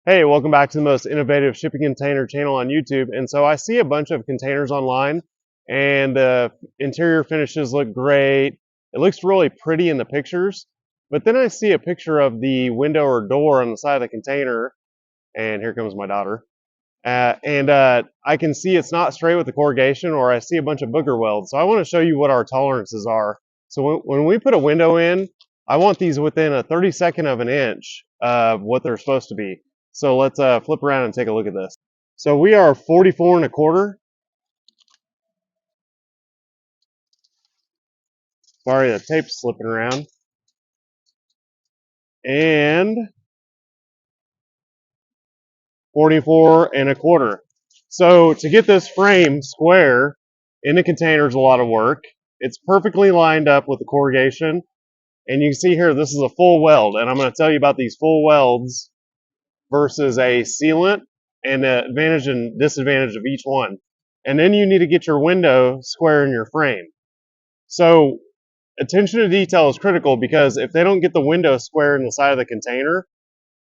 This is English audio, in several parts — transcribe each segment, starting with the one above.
Hey, welcome back to the most innovative shipping container channel on YouTube. And so I see a bunch of containers online and the interior finishes look great. It looks really pretty in the pictures. But then I see a picture of the window or door on the side of the container, and here comes my daughter. I can see it's not straight with the corrugation, or I see a bunch of booger welds. So I want to show you what our tolerances are. So when we put a window in, I want these within a 32nd of an inch of what they're supposed to be. So let's flip around and take a look at this. So we are 44 and a quarter. Sorry, the tape's slipping around. And 44 and a quarter. So to get this frame square in the container is a lot of work. It's perfectly lined up with the corrugation. And you can see here, this is a full weld. And I'm going to tell you about these full welds versus a sealant and the advantage and disadvantage of each one. And then you need to get your window square in your frame. So attention to detail is critical, because if they don't get the window square in the side of the container,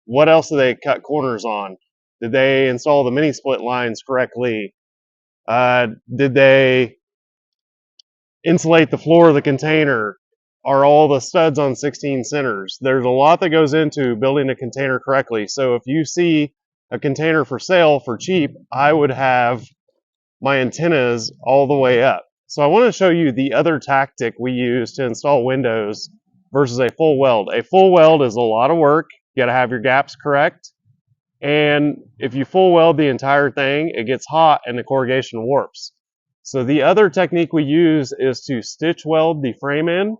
what else do they cut corners on? Did they install the mini split lines correctly? Did they insulate the floor of the container? Are all the studs on 16 centers? There's a lot that goes into building a container correctly. So if you see a container for sale for cheap, I would have my antennas all the way up. So I want to show you the other tactic we use to install windows versus a full weld. A full weld is a lot of work. You got to have your gaps correct. And if you full weld the entire thing, it gets hot and the corrugation warps. So the other technique we use is to stitch weld the frame in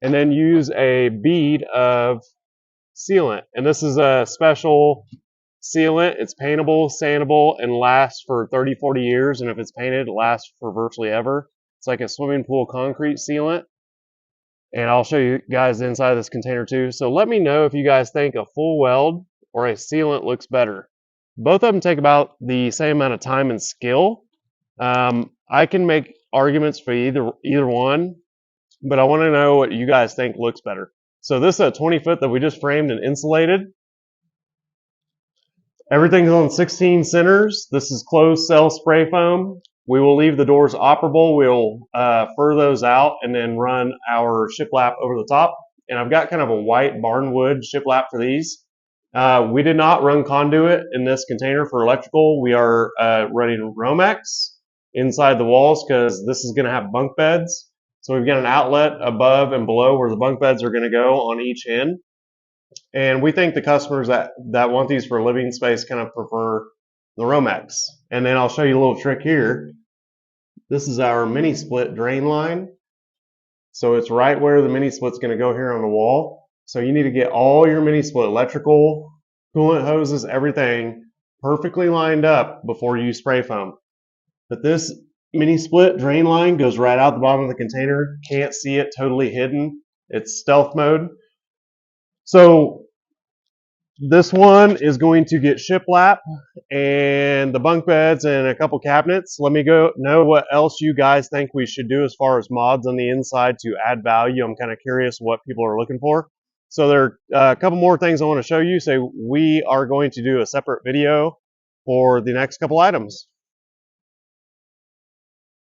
and then use a bead of sealant. And this is a special sealant. It's paintable, sandable, and lasts for 30, 40 years. And if it's painted, it lasts for virtually ever. It's like a swimming pool concrete sealant. And I'll show you guys the inside of this container too. So let me know if you guys think a full weld or a sealant looks better. Both of them take about the same amount of time and skill. I can make arguments for either one, but I want to know what you guys think looks better. So this is a 20-foot that we just framed and insulated. Everything's on 16 centers. This is closed cell spray foam. We will leave the doors operable. We'll fur those out and then run our shiplap over the top. And I've got kind of a white barnwood shiplap for these. We did not run conduit in this container for electrical. We are running Romex inside the walls because this is going to have bunk beds. So we've got an outlet above and below where the bunk beds are going to go on each end. And we think the customers that want these for living space kind of prefer the Romex. And then I'll show you a little trick here. This is our mini split drain line. So it's right where the mini split's going to go here on the wall. So you need to get all your mini split, electrical, coolant hoses, everything perfectly lined up before you spray foam. But this mini split drain line goes right out the bottom of the container. Can't see it, totally hidden. It's stealth mode. So this one is going to get shiplap and the bunk beds and a couple cabinets. Let me know what else you guys think we should do as far as mods on the inside to add value. I'm kind of curious what people are looking for. So there are a couple more things I want to show you. So we are going to do a separate video for the next couple items.